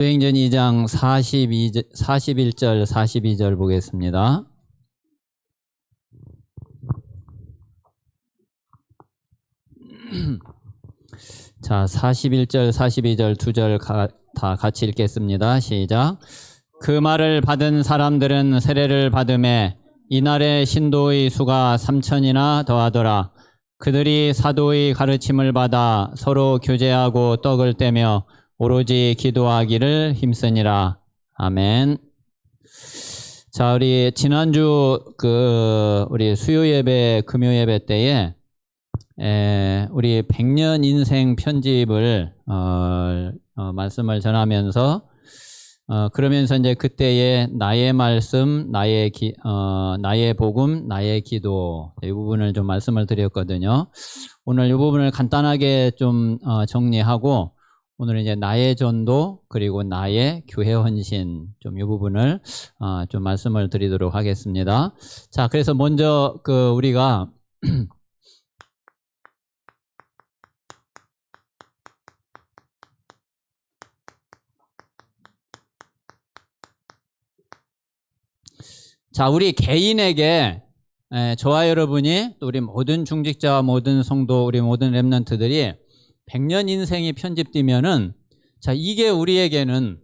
사도행전 2장 41절 42절 보겠습니다. 자, 41절 42절 두 절 다 같이 읽겠습니다. 시작. 그 말을 받은 사람들은 세례를 받음에 이날의 신도의 수가 3,000이나 더하더라. 그들이 사도의 가르침을 받아 서로 교제하고 떡을 떼며 오로지 기도하기를 힘쓰니라. 아멘. 자, 우리 지난주 우리 수요 예배, 금요 예배 때에 우리 100년 인생 편집을 말씀을 전하면서 그러면서 이제 그때의 나의 말씀, 나의 복음, 나의 기도 이 부분을 좀 말씀을 드렸거든요. 오늘 이 부분을 간단하게 좀 정리하고 오늘은 이제 나의 전도 그리고 나의 교회 헌신 좀 이 부분을 좀 말씀을 드리도록 하겠습니다. 자, 그래서 먼저 우리가 자, 우리 개인에게 저와 여러분이 또 우리 모든 중직자와 모든 성도, 우리 모든 렘넌트들이 100년 인생이 편집되면은 자, 이게 우리에게는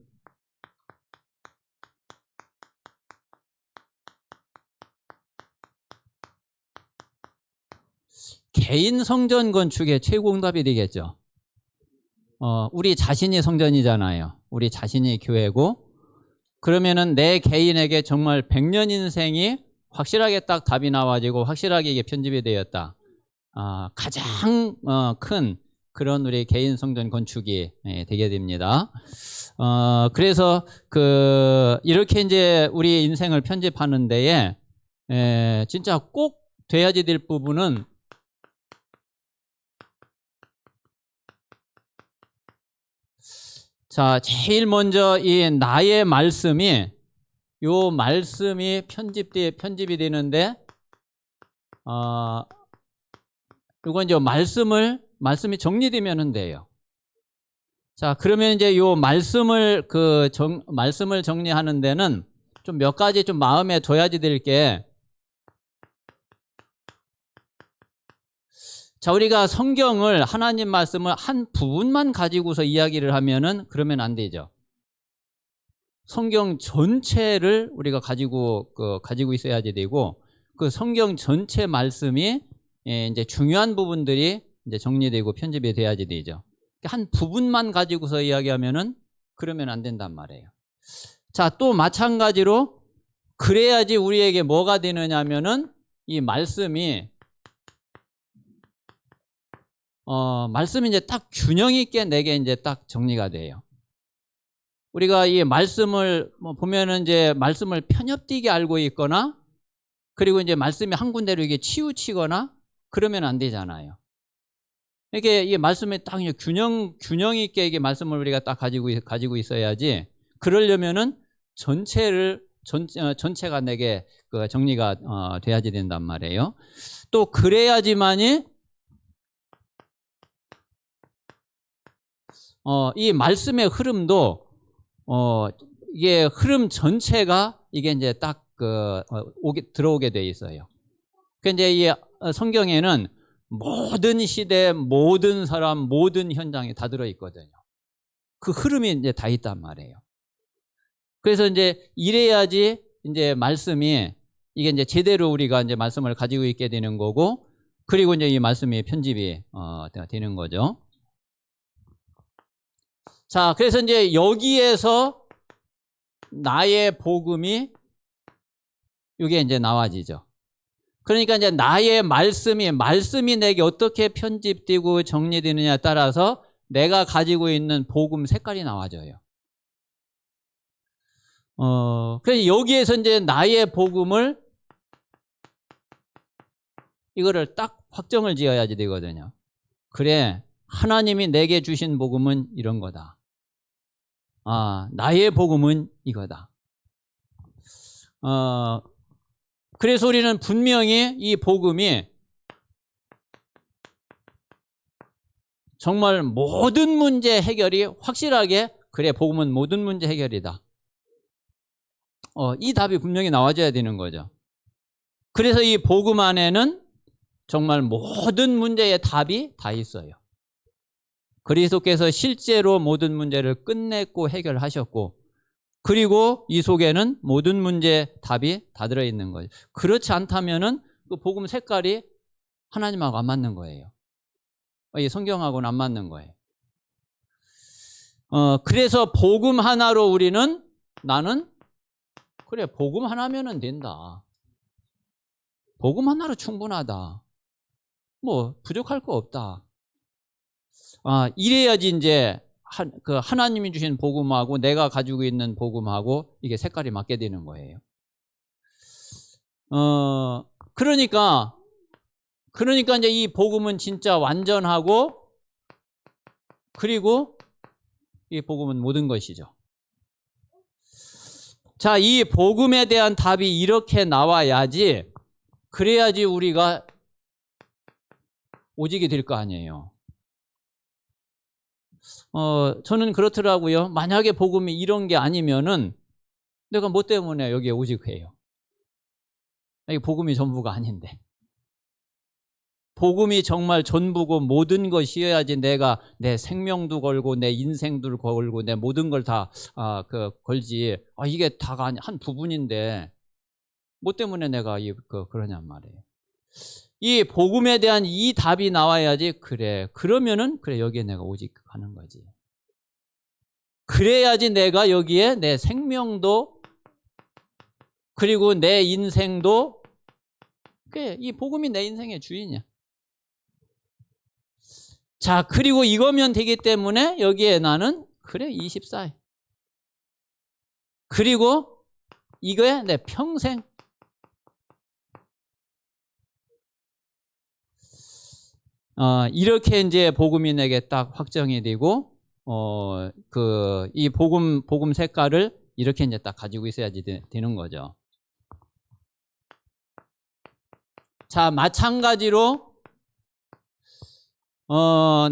개인 성전 건축의 최고응답이 되겠죠. 우리 자신이 성전이잖아요. 우리 자신이 교회고, 그러면은 내 개인에게 정말 100년 인생이 확실하게 딱 답이 나와지고 확실하게 이게 편집이 되었다. 가장 큰 그런 우리 개인 성전 건축이 되게 됩니다. 그래서 이렇게 이제 우리 인생을 편집하는 데에 진짜 꼭 돼야지 될 부분은 자, 제일 먼저 이 나의 말씀이 편집이 되는데 이건 이제 말씀이 정리되면 돼요. 자, 그러면 이제 요 말씀을 말씀을 정리하는 데는 좀 몇 가지 좀 마음에 둬야지 될 게, 자, 우리가 성경을 하나님 말씀을 한 부분만 가지고서 이야기를 하면은 그러면 안 되죠. 성경 전체를 우리가 가지고 있어야지 되고, 그 성경 전체 말씀이 이제 중요한 부분들이 이제 정리되고 편집이 돼야지 되죠. 한 부분만 가지고서 이야기하면은 그러면 안 된단 말이에요. 자, 또 마찬가지로 그래야지 우리에게 뭐가 되느냐면은 이 말씀이 이제 딱 균형 있게 내게 이제 딱 정리가 돼요. 우리가 이 말씀을 보면은 이제 말씀을 편협되게 알고 있거나, 그리고 이제 말씀이 한 군데로 이게 치우치거나 그러면 안 되잖아요. 이게 이 말씀이 딱 균형 있게 이게 말씀을 우리가 딱 가지고 있어야지. 그러려면은 전체가 내게 정리가 돼야지 된단 말이에요. 또 그래야지만이 이 말씀의 흐름도 이게 흐름 전체가 이게 이제 딱 들어오게 돼 있어요. 그런데 이 성경에는 모든 시대, 모든 사람, 모든 현장이 다 들어 있거든요. 그 흐름이 이제 다 있단 말이에요. 그래서 이제 이래야지 이제 말씀이 이게 이제 제대로 우리가 이제 말씀을 가지고 있게 되는 거고, 그리고 이제 이 말씀이 편집이 되는 거죠. 자, 그래서 이제 여기에서 나의 복음이 이게 이제 나와지죠. 그러니까 이제 나의 말씀이 내게 어떻게 편집되고 정리되느냐에 따라서 내가 가지고 있는 복음 색깔이 나와져요. 그래서 여기에서 이제 나의 복음을 이거를 딱 확정을 지어야지 되거든요. 그래, 하나님이 내게 주신 복음은 이런 거다. 나의 복음은 이거다. 그래서 우리는 분명히 이 복음이 정말 모든 문제 해결이 확실하게 그래, 복음은 모든 문제 해결이다. 이 답이 분명히 나와줘야 되는 거죠. 그래서 이 복음 안에는 정말 모든 문제의 답이 다 있어요. 그리스도께서 실제로 모든 문제를 끝냈고 해결하셨고, 그리고 이 속에는 모든 문제 답이 다 들어있는 거예요. 그렇지 않다면은 그 복음 색깔이 하나님하고 안 맞는 거예요. 이 성경하고는 안 맞는 거예요. 그래서 복음 하나로 우리는, 나는 그래, 복음 하나면은 된다. 복음 하나로 충분하다. 뭐 부족할 거 없다. 이래야지 이제 하나님이 주신 복음하고 내가 가지고 있는 복음하고 이게 색깔이 맞게 되는 거예요. 그러니까 이제 이 복음은 진짜 완전하고, 그리고 이 복음은 모든 것이죠. 자, 이 복음에 대한 답이 이렇게 나와야지, 그래야지 우리가 오직이 될 거 아니에요. 저는 그렇더라고요. 만약에 복음이 이런 게 아니면은 내가 뭐 때문에 여기에 오직해요? 이게 복음이 전부가 아닌데. 복음이 정말 전부고 모든 것이어야지 내가 내 생명도 걸고 내 인생도 걸고 내 모든 걸 다 걸지. 이게 다가 한 부분인데 뭐 때문에 내가 그러냔 말이에요. 이 복음에 대한 이 답이 나와야지, 그래, 그러면은 그래, 여기에 내가 오직하는 거지. 그래야지 내가 여기에 내 생명도 그리고 내 인생도, 그래, 이 복음이 내 인생의 주인이야. 자, 그리고 이거면 되기 때문에 여기에 나는 그래 24일. 그리고 이거에 내 평생. 이렇게 이제 복음이 내게 딱 확정이 되고, 이 복음 색깔을 이렇게 이제 딱 가지고 있어야지 되는 거죠. 자, 마찬가지로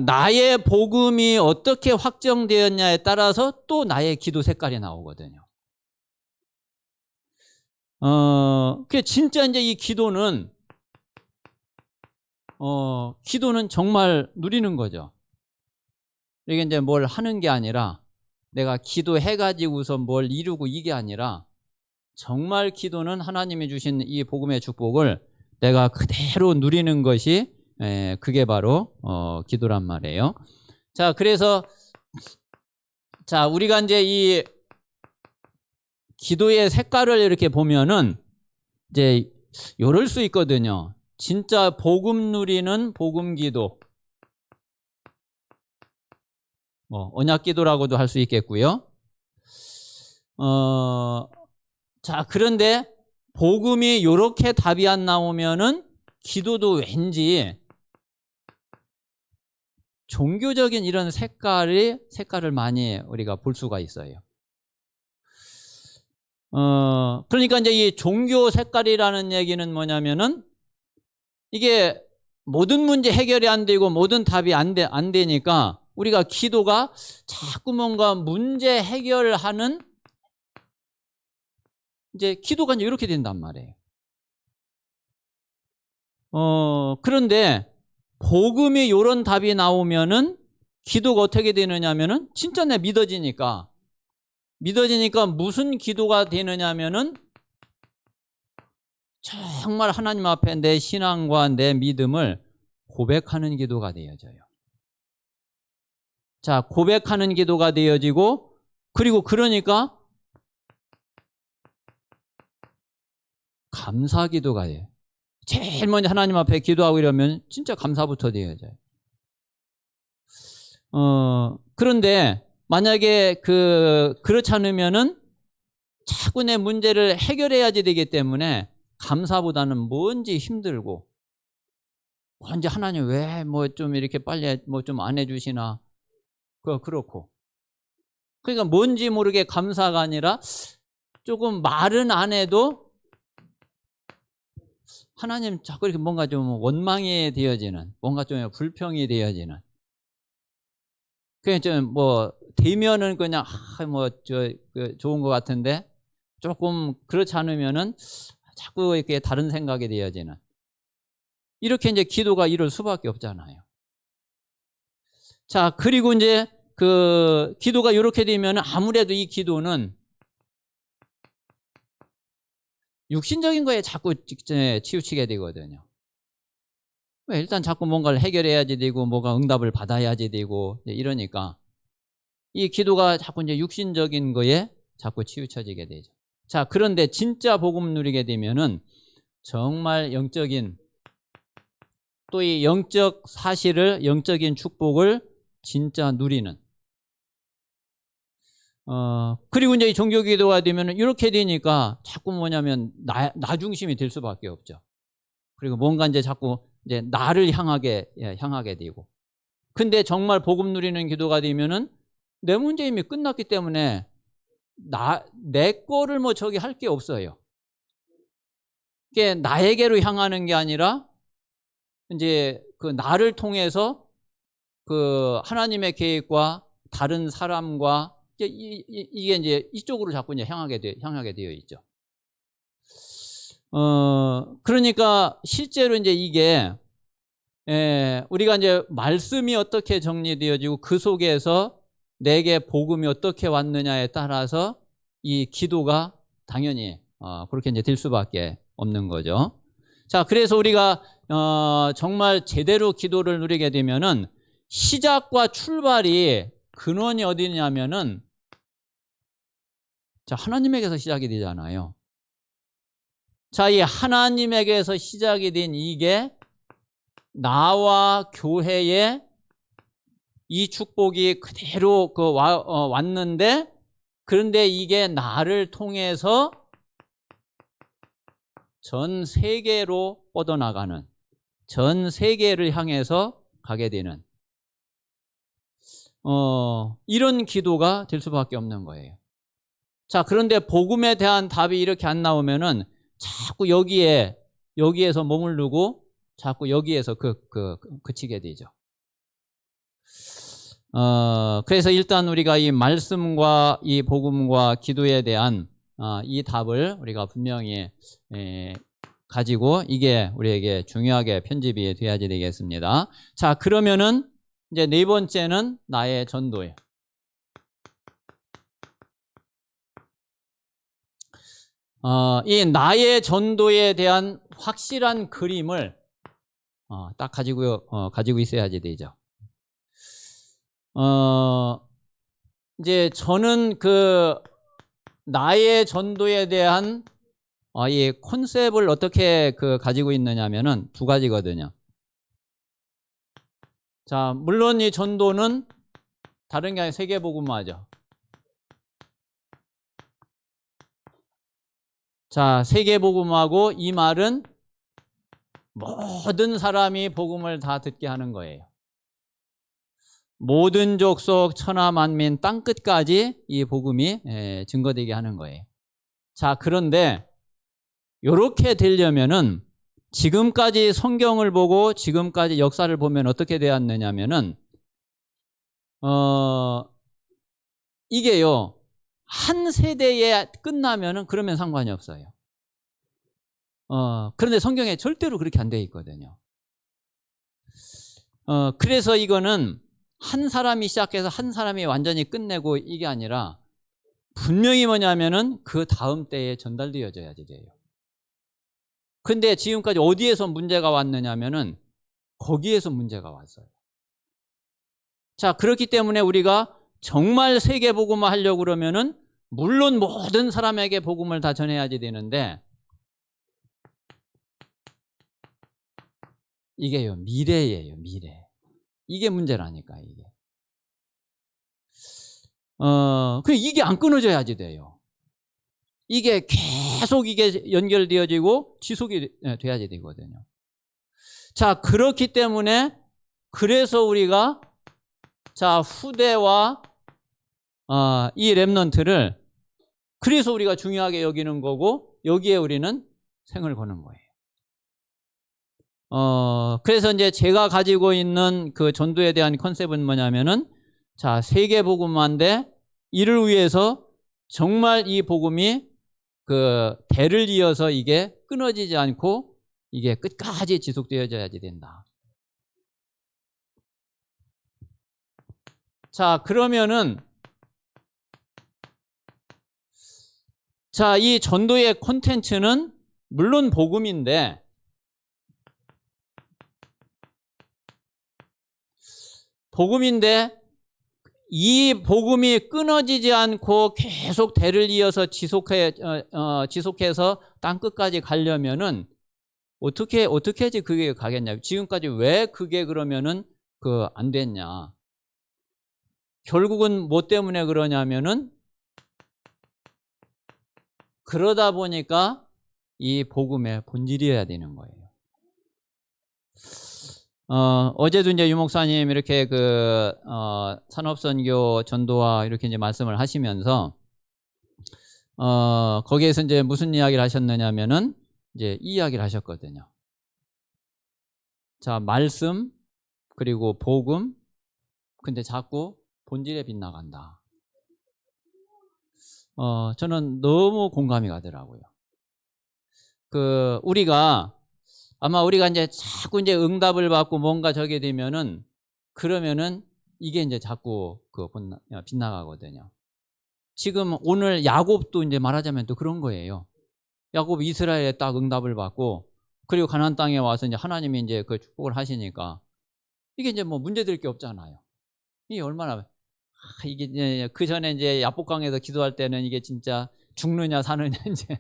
나의 복음이 어떻게 확정되었냐에 따라서 또 나의 기도 색깔이 나오거든요. 그 진짜 이제 이 기도는 정말 누리는 거죠. 이게 이제 뭘 하는 게 아니라, 내가 기도해가지고서 뭘 이루고 이게 아니라, 정말 기도는 하나님이 주신 이 복음의 축복을 내가 그대로 누리는 것이, 그게 바로 기도란 말이에요. 자, 그래서 자, 우리가 이제 이 기도의 색깔을 이렇게 보면은 이제 이럴 수 있거든요. 진짜 복음 누리는 복음 기도, 언약 기도라고도 할 수 있겠고요. 자, 그런데 복음이 이렇게 답이 안 나오면은 기도도 왠지 종교적인 이런 색깔을 많이 우리가 볼 수가 있어요. 그러니까 이제 이 종교 색깔이라는 얘기는 뭐냐면은, 이게 모든 문제 해결이 안 되고 모든 답이 안 되니까 우리가 기도가 자꾸 뭔가 문제 해결하는, 이제 기도가 이제 이렇게 된단 말이에요. 그런데 복음이 이런 답이 나오면은 기도가 어떻게 되느냐면은 진짜 내 믿어지니까 무슨 기도가 되느냐면은 정말 하나님 앞에 내 신앙과 내 믿음을 고백하는 기도가 되어져요. 자, 고백하는 기도가 되어지고, 그리고 그러니까 감사 기도가 돼요. 제일 먼저 하나님 앞에 기도하고 이러면 진짜 감사부터 되어져요. 그런데 만약에 그렇지 않으면은 자꾸 내 문제를 해결해야지 되기 때문에 감사보다는 뭔지 힘들고, 언제 하나님 왜 뭐 좀 이렇게 빨리 뭐 좀 안 해주시나, 그렇고. 그러니까 뭔지 모르게 감사가 아니라 조금 말은 안 해도 하나님 자꾸 이렇게 뭔가 좀 원망이 되어지는, 뭔가 좀 불평이 되어지는. 그냥 좀 되면은 그냥 좋은 것 같은데 조금 그렇지 않으면은 자꾸 이렇게 다른 생각이 되어지는, 이렇게 이제 기도가 이럴 수밖에 없잖아요. 자, 그리고 이제 그 기도가 이렇게 되면 아무래도 이 기도는 육신적인 거에 자꾸 치우치게 되거든요. 일단 자꾸 뭔가를 해결해야지 되고 뭐가 응답을 받아야지 되고 이러니까 이 기도가 자꾸 이제 육신적인 거에 자꾸 치우쳐지게 되죠. 자, 그런데 진짜 복음 누리게 되면은 정말 영적인, 또 이 영적 사실을, 영적인 축복을 진짜 누리는, 그리고 이제 종교 기도가 되면은 이렇게 되니까 자꾸 뭐냐면 나 중심이 될 수밖에 없죠. 그리고 뭔가 이제 자꾸 이제 나를 향하게 되고. 근데 정말 복음 누리는 기도가 되면은 내 문제 이미 끝났기 때문에 내 거를 뭐 저기 할 게 없어요. 이게 나에게로 향하는 게 아니라 이제 그 나를 통해서 그 하나님의 계획과 다른 사람과 이게 이제 이쪽으로 자꾸 이제 향하게 되어 있죠. 그러니까 실제로 이제 이게 우리가 이제 말씀이 어떻게 정리되어지고 그 속에서 내게 복음이 어떻게 왔느냐에 따라서 이 기도가 당연히 그렇게 이제 될 수밖에 없는 거죠. 자, 그래서 우리가 정말 제대로 기도를 누리게 되면은 시작과 출발이 근원이 어디냐면은 자, 하나님에게서 시작이 되잖아요. 자, 이 하나님에게서 시작이 된 이게 나와 교회에 이 축복이 그대로 왔는데, 그런데 이게 나를 통해서 전 세계로 뻗어나가는, 전 세계를 향해서 가게 되는 이런 기도가 될 수밖에 없는 거예요. 자, 그런데 복음에 대한 답이 이렇게 안 나오면은 자꾸 여기에서 머무르고 자꾸 여기에서 그치게 되죠. 그래서 일단 우리가 이 말씀과 이 복음과 기도에 대한 이 답을 우리가 분명히 가지고 이게 우리에게 중요하게 편집이 돼야지 되겠습니다. 자, 그러면은 이제 네 번째는 나의 전도예요. 이 나의 전도에 대한 확실한 그림을 딱 가지고 있어야지 되죠. 이제 저는 그 나의 전도에 대한 이 컨셉을 어떻게 가지고 있느냐면은 두 가지거든요. 자, 물론 이 전도는 다른 게 아니라 세계복음화죠. 자, 세계복음화고 이 말은 모든 사람이 복음을 다 듣게 하는 거예요. 모든 족속 천하 만민 땅끝까지 이 복음이 증거되게 하는 거예요. 자, 그런데 이렇게 되려면은 지금까지 성경을 보고 지금까지 역사를 보면 어떻게 되었느냐면은 이게요, 한 세대에 끝나면은 그러면 상관이 없어요. 그런데 성경에 절대로 그렇게 안 돼 있거든요. 그래서 이거는 한 사람이 시작해서 한 사람이 완전히 끝내고 이게 아니라 분명히 뭐냐면은 그 다음 때에 전달되어져야지 돼요. 근데 지금까지 어디에서 문제가 왔느냐면은 거기에서 문제가 왔어요. 자, 그렇기 때문에 우리가 정말 세계 복음화 하려고 그러면은 물론 모든 사람에게 복음을 다 전해야지 되는데 이게요, 미래예요, 미래. 이게 문제라니까, 이게. 이게 안 끊어져야지 돼요. 이게 계속 이게 연결되어지고 지속이 돼야지 되거든요. 자, 그렇기 때문에 그래서 우리가 자, 후대와 이 렘넌트를 그래서 우리가 중요하게 여기는 거고 여기에 우리는 생을 거는 거예요. 그래서 이제 제가 가지고 있는 그 전도에 대한 컨셉은 뭐냐면은 자, 세계복음화인데 이를 위해서 정말 이 복음이 그 대를 이어서 이게 끊어지지 않고 이게 끝까지 지속되어져야지 된다. 자, 그러면은 자, 이 전도의 콘텐츠는 물론 복음인데 이 복음이 끊어지지 않고 계속 대를 이어서 지속해서 땅 끝까지 가려면은 어떻게 해야지 그게 가겠냐? 지금까지 왜 그게 그러면은 안 됐냐? 결국은 뭐 때문에 그러냐면은 그러다 보니까 이 복음의 본질이어야 되는 거예요. 어제도 이제 유 목사님 이렇게 산업선교 전도와 이렇게 이제 말씀을 하시면서, 거기에서 이제 무슨 이야기를 하셨느냐면은, 이제 이 이야기를 하셨거든요. 자, 말씀, 그리고 복음, 근데 자꾸 본질에 빗나간다. 저는 너무 공감이 가더라고요. 아마 우리가 이제 자꾸 이제 응답을 받고 뭔가 저게 되면은 그러면은 이게 이제 자꾸 빗나가거든요. 지금 오늘 야곱도 이제 말하자면 또 그런 거예요. 야곱 이스라엘에 딱 응답을 받고 그리고 가나안 땅에 와서 이제 하나님이 이제 그 축복을 하시니까 이게 이제 뭐 문제될 게 없잖아요. 이게 얼마나 이게 이제 그 전에 이제 야복강에서 기도할 때는 이게 진짜 죽느냐 사느냐 이제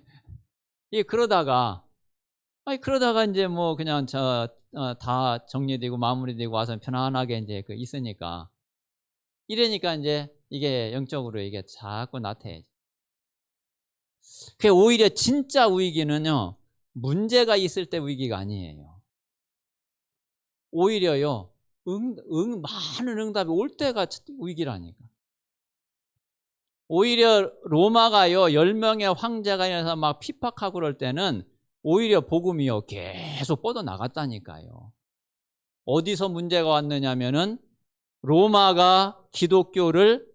이게 그러다가 이제 뭐 그냥 다 정리되고 마무리되고 와서 편안하게 이제 있으니까 이러니까 이제 이게 영적으로 이게 자꾸 나태해져. 그게 오히려 진짜 위기는요, 문제가 있을 때 위기가 아니에요. 오히려요, 많은 응답이 올 때가 위기라니까. 오히려 로마가요, 10명의 황제가 일어나서 막 핍박하고 그럴 때는 오히려 복음이요 계속 뻗어나갔다니까요. 어디서 문제가 왔느냐면은 로마가 기독교를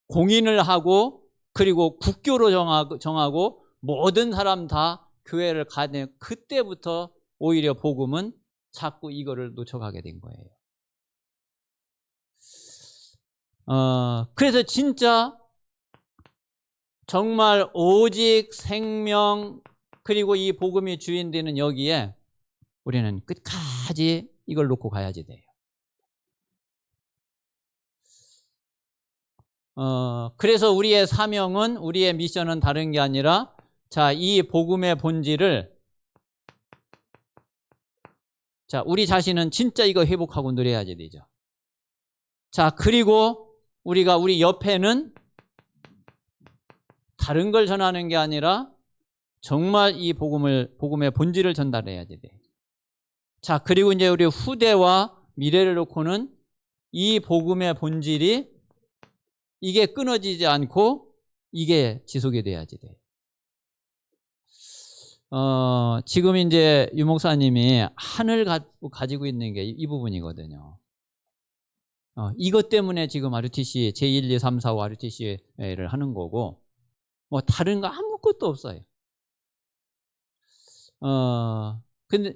공인을 하고 그리고 국교로 정하고 모든 사람 다 교회를 가는 그때부터 오히려 복음은 자꾸 이거를 놓쳐가게 된 거예요. 그래서 진짜 정말 오직 생명 그리고 이 복음이 주인되는 여기에 우리는 끝까지 이걸 놓고 가야지 돼요. 그래서 우리의 사명은, 우리의 미션은 다른 게 아니라, 자, 이 복음의 본질을, 자, 우리 자신은 진짜 이거 회복하고 누려야지 되죠. 자, 그리고 우리 옆에는 다른 걸 전하는 게 아니라 정말 이 복음의 본질을 전달해야지 돼. 자, 그리고 이제 우리 후대와 미래를 놓고는 이 복음의 본질이 이게 끊어지지 않고 이게 지속이 돼야지 돼. 지금 이제 유 목사님이 한을 가지고 있는 게 이 부분이거든요. 이것 때문에 지금 RUTC 제1, 2, 3, 4, 5 RUTC를 하는 거고, 뭐 다른 거 아무것도 없어요. 근데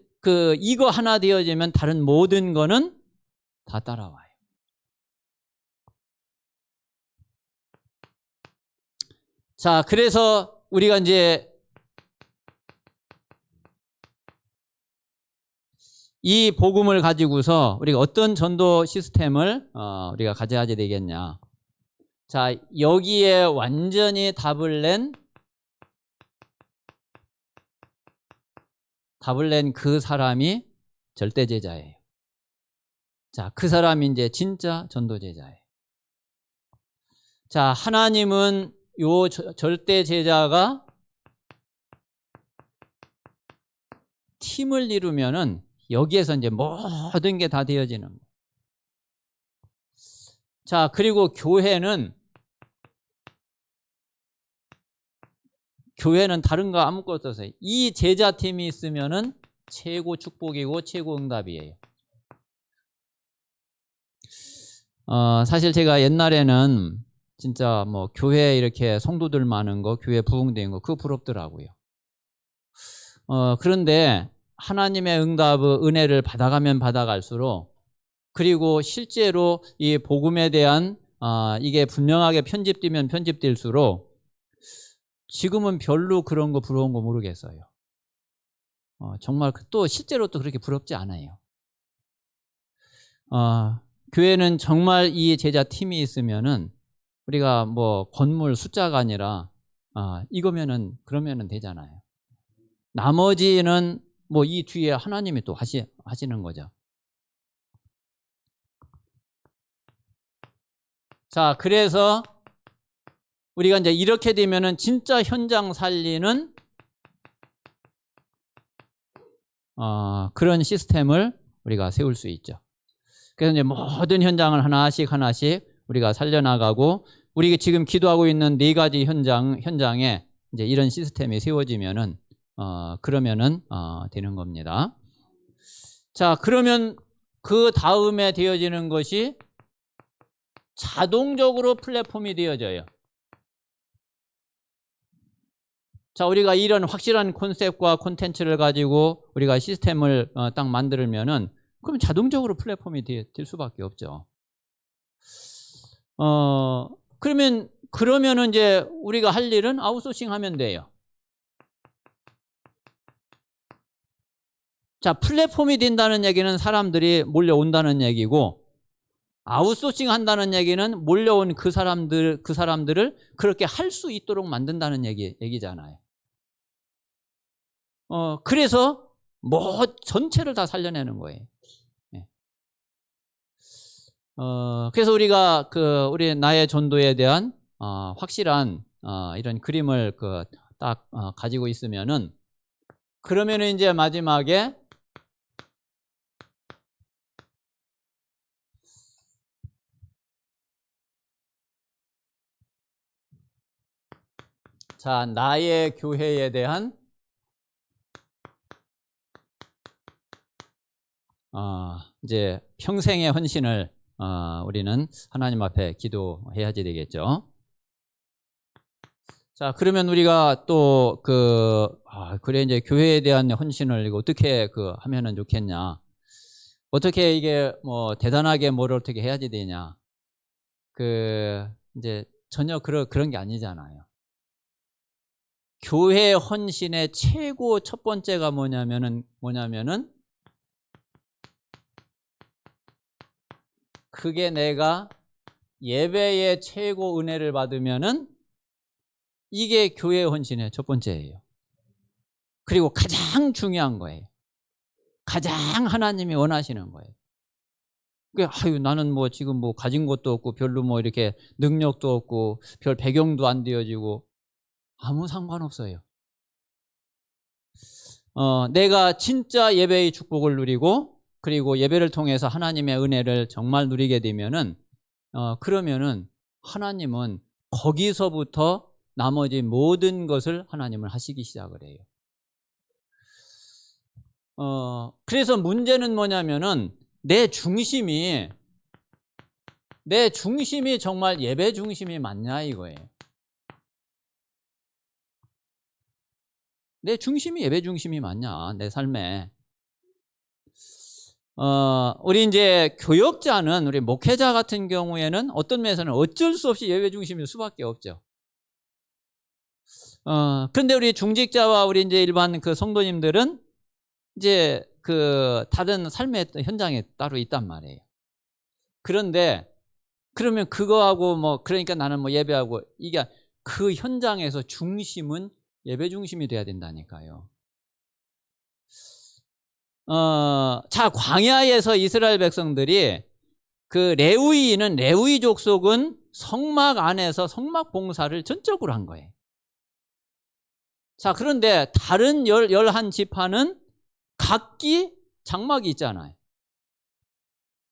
이거 하나 되어지면 다른 모든 거는 다 따라와요. 자, 그래서 우리가 이제 이 복음을 가지고서 우리가 어떤 전도 시스템을 우리가 가져야 되겠냐. 자, 여기에 완전히 답을 낸 그 사람이 절대 제자예요. 자, 그 사람이 이제 진짜 전도 제자예요. 자, 하나님은 요 절대 제자가 팀을 이루면은 여기에서 이제 모든 게 다 되어지는 거예요. 자, 그리고 교회는 다른 거 아무것도 없어요. 이 제자팀이 있으면은 최고 축복이고 최고 응답이에요. 사실 제가 옛날에는 진짜 뭐 교회 이렇게 성도들 많은 거, 교회 부흥된 거, 그거 부럽더라고요. 그런데 하나님의 응답의 은혜를 받아가면 받아갈수록, 그리고 실제로 이 복음에 대한 이게 분명하게 편집되면 편집될수록 지금은 별로 그런 거 부러운 거 모르겠어요. 정말 또 실제로 또 그렇게 부럽지 않아요. 교회는 정말 이 제자 팀이 있으면은 우리가 뭐 건물 숫자가 아니라 이거면은 그러면은 되잖아요. 나머지는 뭐 이 뒤에 하나님이 또 하시는 거죠. 자, 그래서 우리가 이제 이렇게 되면은 진짜 현장 살리는 그런 시스템을 우리가 세울 수 있죠. 그래서 이제 모든 현장을 하나씩 우리가 살려나가고, 우리가 지금 기도하고 있는 4가지 현장에 이제 이런 시스템이 세워지면은 그러면은 되는 겁니다. 자, 그러면 그 다음에 되어지는 것이 자동적으로 플랫폼이 되어져요. 자, 우리가 이런 확실한 콘셉트와 콘텐츠를 가지고 우리가 시스템을 딱 만들면은 그럼 자동적으로 플랫폼이 될 수밖에 없죠. 그러면은 이제 우리가 할 일은 아웃소싱 하면 돼요. 자, 플랫폼이 된다는 얘기는 사람들이 몰려온다는 얘기고, 아웃소싱 한다는 얘기는 몰려온 그 사람들을 그렇게 할 수 있도록 만든다는 얘기잖아요. 그래서 뭐 전체를 다 살려내는 거예요. 네. 그래서 우리가 우리 나의 전도에 대한 확실한 이런 그림을 딱 가지고 있으면은, 그러면은 이제 마지막에 자, 나의 교회에 대한 이제 평생의 헌신을 우리는 하나님 앞에 기도해야지 되겠죠. 자, 그러면 우리가 또 그래 이제 교회에 대한 헌신을 이거 어떻게 하면은 좋겠냐? 어떻게 이게 뭐 대단하게 뭘 어떻게 해야지 되냐? 이제 전혀 그런 게 아니잖아요. 교회 헌신의 최고 첫 번째가 뭐냐면은 그게 내가 예배의 최고 은혜를 받으면은 이게 교회 헌신의 첫 번째예요. 그리고 가장 중요한 거예요. 가장 하나님이 원하시는 거예요. 나는 뭐 지금 뭐 가진 것도 없고 별로 뭐 이렇게 능력도 없고 별 배경도 안 되어지고 아무 상관없어요. 내가 진짜 예배의 축복을 누리고, 그리고 예배를 통해서 하나님의 은혜를 정말 누리게 되면은 그러면은 하나님은 거기서부터 나머지 모든 것을 하나님을 하시기 시작을 해요. 그래서 문제는 뭐냐면은 내 중심이 정말 예배 중심이 맞냐 이거예요. 내 중심이 예배 중심이 맞냐, 내 삶에. 우리 이제 교역자는, 우리 목회자 같은 경우에는 어떤 면에서는 어쩔 수 없이 예배 중심일 수밖에 없죠. 그런데 우리 중직자와 우리 이제 일반 성도님들은 이제 다른 삶의 현장에 따로 있단 말이에요. 그런데 그러면 그거하고 뭐 그러니까 나는 뭐 예배하고, 이게 그 현장에서 중심은 예배 중심이 돼야 된다니까요. 자, 광야에서 이스라엘 백성들이 레위 족속은 성막 안에서 성막 봉사를 전적으로 한 거예요. 자, 그런데 다른 11지파는 각기 장막이 있잖아요.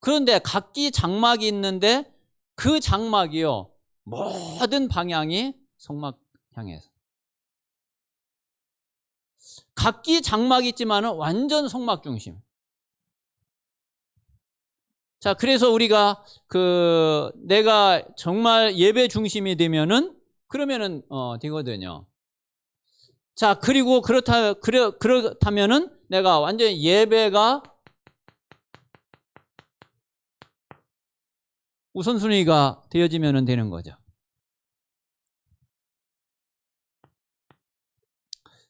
그런데 각기 장막이 있는데 그 장막이요, 모든 방향이 성막 향해서. 각기 장막이 있지만은 완전 성막 중심. 자, 그래서 우리가 내가 정말 예배 중심이 되면은 그러면은 되거든요. 자, 그리고 그렇다면은 내가 완전히 예배가 우선순위가 되어지면 되는 거죠.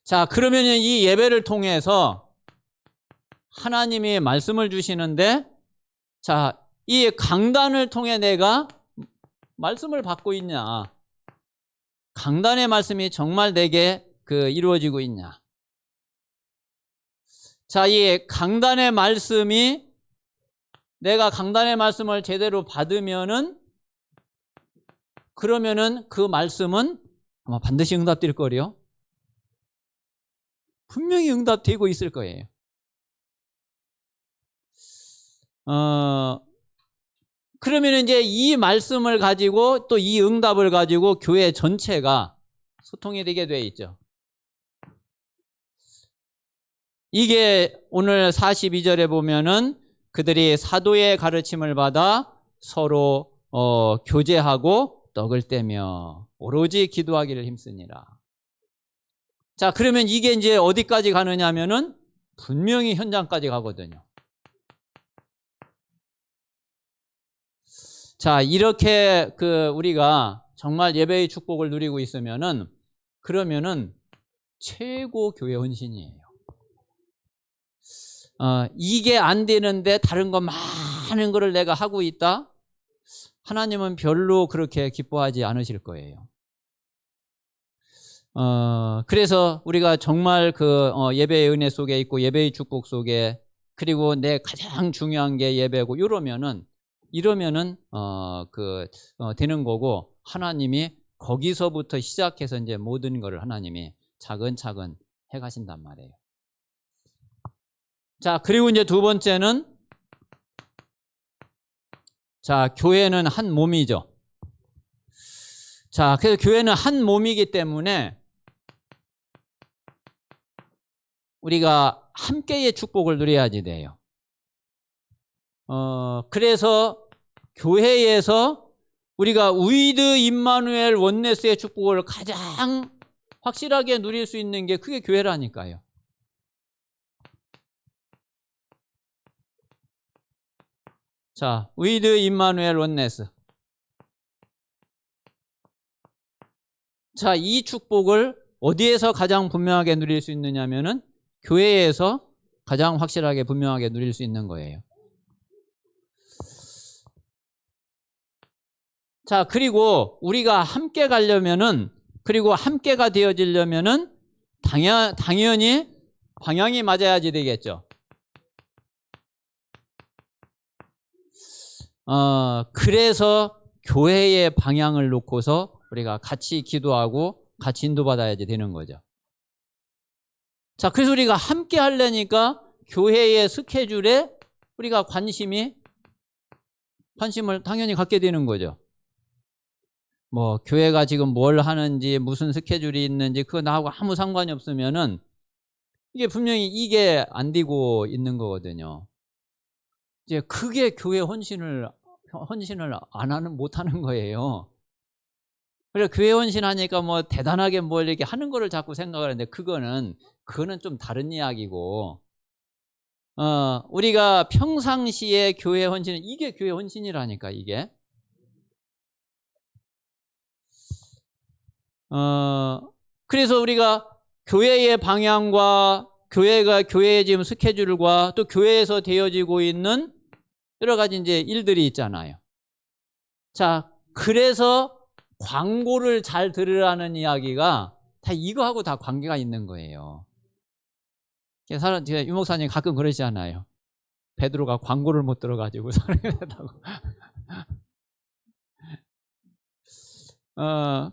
자, 그러면 이 예배를 통해서 하나님이 말씀을 주시는데, 자, 이 강단을 통해 내가 말씀을 받고 있냐, 강단의 말씀이 정말 내게 이루어지고 있냐. 자, 이 강단의 말씀이, 내가 강단의 말씀을 제대로 받으면은, 그러면은 그 말씀은 아마 반드시 응답될 거요. 분명히 응답되고 있을 거예요. 그러면 이제 이 말씀을 가지고 또 이 응답을 가지고 교회 전체가 소통이 되게 돼 있죠. 이게 오늘 42절에 보면은 그들이 사도의 가르침을 받아 서로 교제하고 떡을 떼며 오로지 기도하기를 힘쓰니라. 자, 그러면 이게 이제 어디까지 가느냐 하면은 분명히 현장까지 가거든요. 자, 이렇게 우리가 정말 예배의 축복을 누리고 있으면은, 그러면은 최고 교회 헌신이에요. 이게 안 되는데 다른 거 많은 거를 내가 하고 있다? 하나님은 별로 그렇게 기뻐하지 않으실 거예요. 그래서 우리가 정말 예배의 은혜 속에 있고 예배의 축복 속에, 그리고 내 가장 중요한 게 예배고 이러면은 되는 거고, 하나님이 거기서부터 시작해서 이제 모든 것을 하나님이 차근차근 해 가신단 말이에요. 자, 그리고 이제 두 번째는, 자, 교회는 한 몸이죠. 자, 그래서 교회는 한 몸이기 때문에 우리가 함께의 축복을 누려야지 돼요. 그래서 교회에서 우리가 위드 임마누엘 원네스의 축복을 가장 확실하게 누릴 수 있는 게 그게 교회라니까요. 자, 위드 임마누엘 원네스. 자, 이 축복을 어디에서 가장 분명하게 누릴 수 있느냐면은 교회에서 가장 확실하게 분명하게 누릴 수 있는 거예요. 자, 그리고 우리가 함께 가려면은, 그리고 함께가 되어지려면은 당연히 방향이 맞아야지 되겠죠. 그래서 교회의 방향을 놓고서 우리가 같이 기도하고 같이 인도받아야지 되는 거죠. 자, 그래서 우리가 함께 하려니까 교회의 스케줄에 우리가 관심을 당연히 갖게 되는 거죠. 뭐 교회가 지금 뭘 하는지, 무슨 스케줄이 있는지 그거 나하고 아무 상관이 없으면은 이게 분명히 이게 안 되고 있는 거거든요. 이제 그게 교회 헌신을 못 하는 거예요. 그래서 교회 헌신하니까 뭐 대단하게 뭘 이렇게 하는 거를 자꾸 생각을 하는데, 그거는 좀 다른 이야기고, 우리가 평상시에 교회 헌신은 이게 교회 헌신이라니까, 이게. 그래서 우리가 교회의 방향과 교회의 지금 스케줄과 또 교회에서 되어지고 있는 여러 가지 이제 일들이 있잖아요. 자, 그래서 광고를 잘 들으라는 이야기가 다 이거하고 다 관계가 있는 거예요. 제가 유 목사님 가끔 그러시잖아요. 베드로가 광고를 못 들어가지고 사람이라고.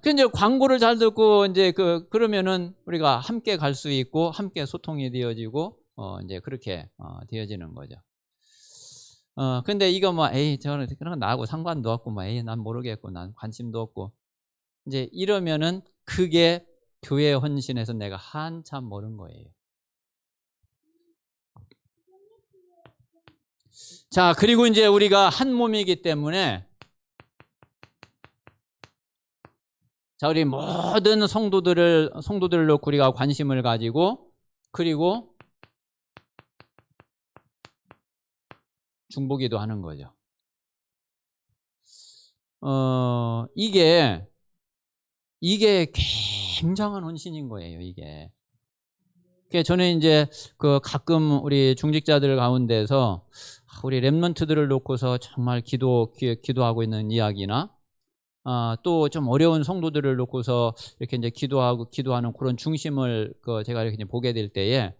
이제 광고를 잘 듣고 이제 그러면은 우리가 함께 갈 수 있고 함께 소통이 되어지고 이제 그렇게 되어지는 거죠. 근데 이거 뭐 저는 그런 건 나하고 상관도 없고 뭐 난 모르겠고 난 관심도 없고 이제 이러면은 그게 교회 헌신에서 내가 한참 멀은 거예요. 자, 그리고 이제 우리가 한 몸이기 때문에 자, 우리 모든 성도들을 놓고 우리가 관심을 가지고 그리고 중보기도 하는 거죠. 이게 굉장한 헌신인 거예요, 이게. 그러니까 저는 이제 가끔 우리 중직자들 가운데서 우리 렘넌트들을 놓고서 정말 기도하고 있는 이야기나 또 좀 어려운 성도들을 놓고서 이렇게 이제 기도하는 그런 중심을 제가 이렇게 이제 보게 될 때에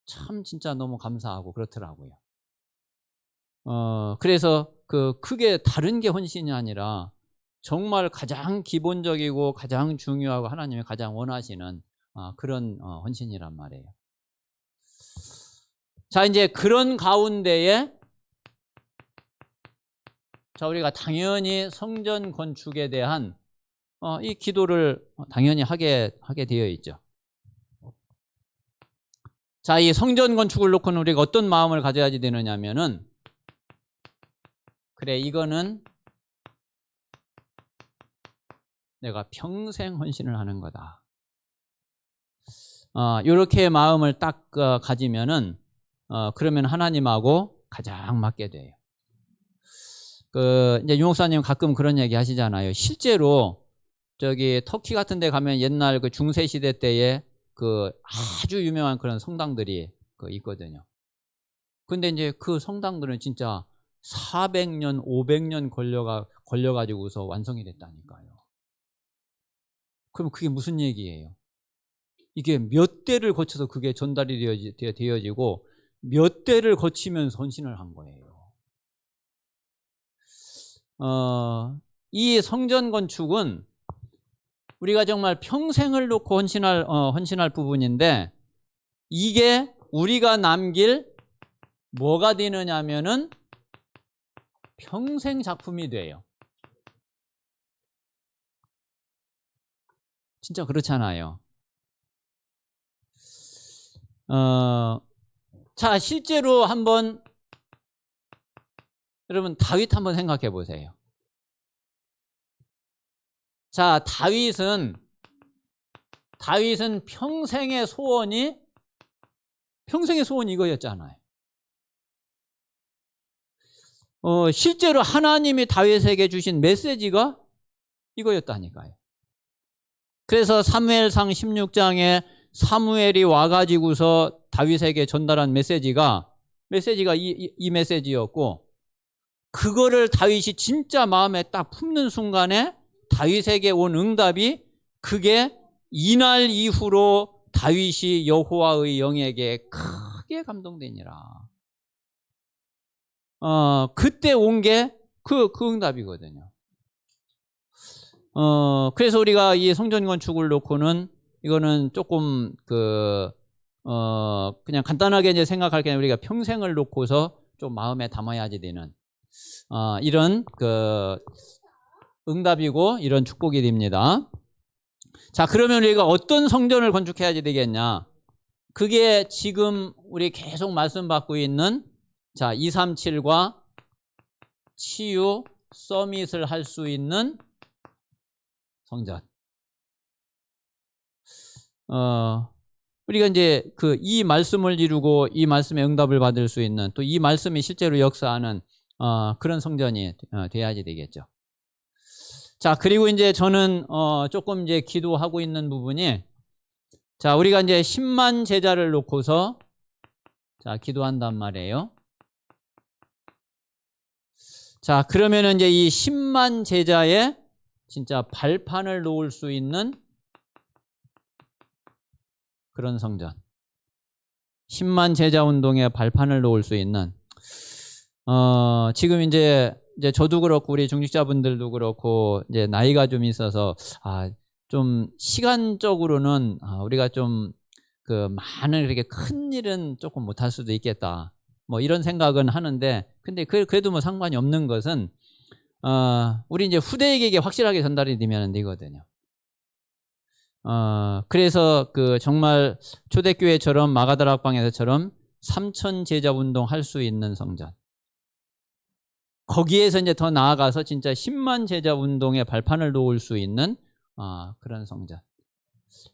참 진짜 너무 감사하고 그렇더라고요. 그래서 크게 다른 게 헌신이 아니라 정말 가장 기본적이고 가장 중요하고 하나님이 가장 원하시는 그런 헌신이란 말이에요. 자, 이제 그런 가운데에 자, 우리가 당연히 성전 건축에 대한 이 기도를 당연히 하게 되어 있죠. 자, 이 성전 건축을 놓고는 우리가 어떤 마음을 가져야지 되느냐면은 그래, 이거는 내가 평생 헌신을 하는 거다. 이렇게 마음을 딱 가지면은 그러면 하나님하고 가장 맞게 돼요. 이제 유 목사님 가끔 그런 얘기 하시잖아요. 실제로 저기 터키 같은 데 가면 옛날 중세 시대 때에 아주 유명한 그런 성당들이 있거든요. 근데 이제 그 성당들은 진짜 400년, 500년 걸려가지고서 완성이 됐다니까요. 그럼 그게 무슨 얘기예요? 이게 몇 대를 거쳐서 그게 전달이 되어지고 몇 대를 거치면서 헌신을 한 거예요. 이 성전 건축은 우리가 정말 평생을 놓고 헌신할 부분인데 이게 우리가 남길 뭐가 되느냐면은 평생 작품이 돼요. 진짜 그렇잖아요. 자, 실제로 한번 여러분 다윗 한번 생각해 보세요. 자, 다윗은 평생의 소원이 이거였잖아요. 실제로 하나님이 다윗에게 주신 메시지가 이거였다니까요. 그래서 사무엘상 16장에 사무엘이 와가지고서 다윗에게 전달한 메시지가 이 메시지였고 그거를 다윗이 진짜 마음에 딱 품는 순간에 다윗에게 온 응답이 그게 이날 이후로 다윗이 여호와의 영에게 크게 감동되니라. 그때 온 게 그 응답이거든요. 그래서 우리가 이 성전 건축을 놓고는 이거는 조금 그냥 간단하게 이제 생각할 게 아니라 우리가 평생을 놓고서 좀 마음에 담아야지 되는 이런 응답이고 이런 축복이 됩니다. 자, 그러면 우리가 어떤 성전을 건축해야지 되겠냐? 그게 지금 우리 계속 말씀받고 있는 자, 237과 치유 서밋을 할 수 있는 성전. 우리가 이제 이 말씀을 이루고 이 말씀의 응답을 받을 수 있는 또 이 말씀이 실제로 역사하는 그런 성전이 돼야지 되겠죠. 자, 그리고 이제 저는 조금 이제 기도하고 있는 부분이 자, 우리가 이제 10만 제자를 놓고서 자, 기도한단 말이에요. 자, 그러면은 이제 이 10만 제자의 진짜 발판을 놓을 수 있는 그런 성전. 10만 제자 운동의 발판을 놓을 수 있는 지금 이제 저도 그렇고 우리 중직자분들도 그렇고 이제 나이가 좀 있어서 좀 시간적으로는 우리가 좀 많은 그렇게 큰 일은 조금 못할 수도 있겠다. 뭐 이런 생각은 하는데 근데 그래도 뭐 상관이 없는 것은 우리 이제 후대에게 확실하게 전달이 되면 되거든요. 그래서 정말 초대교회처럼 마가다락방에서처럼 3,000 제자 운동 할 수 있는 성전. 거기에서 이제 더 나아가서 진짜 10만 제자 운동의 발판을 놓을 수 있는 그런 성전.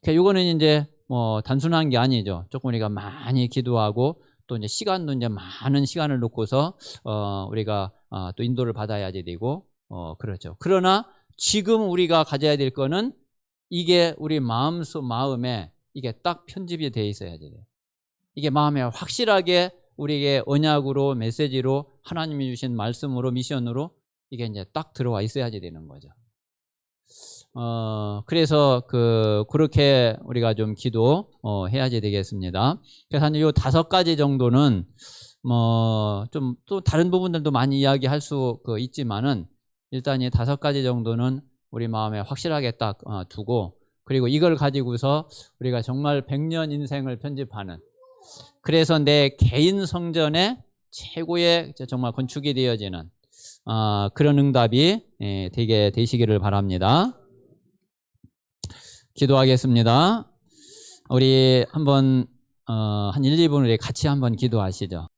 그러니까 이거는 이제 뭐 단순한 게 아니죠. 조금 우리가 많이 기도하고 또 이제 시간도 이제 많은 시간을 놓고서 우리가 또 인도를 받아야지 되고 그렇죠. 그러나 지금 우리가 가져야 될 거는 이게 우리 마음에 이게 딱 편집이 돼 있어야지 돼요. 이게 마음에 확실하게 우리에게 언약으로 메시지로 하나님이 주신 말씀으로 미션으로 이게 이제 딱 들어와 있어야지 되는 거죠. 그래서 그렇게 우리가 좀 기도 해야지 되겠습니다. 그래서 한 요 5가지 정도는 뭐 좀 또 다른 부분들도 많이 이야기할 수 있지만은 일단 이 5가지 정도는 우리 마음에 확실하게 딱 두고, 그리고 이걸 가지고서 우리가 정말 100년 인생을 편집하는, 그래서 내 개인 성전의 최고의 정말 건축이 되어지는 그런 응답이 되게 되시기를 바랍니다. 기도하겠습니다. 우리 한번 한 1, 2분 우리 같이 한번 기도하시죠.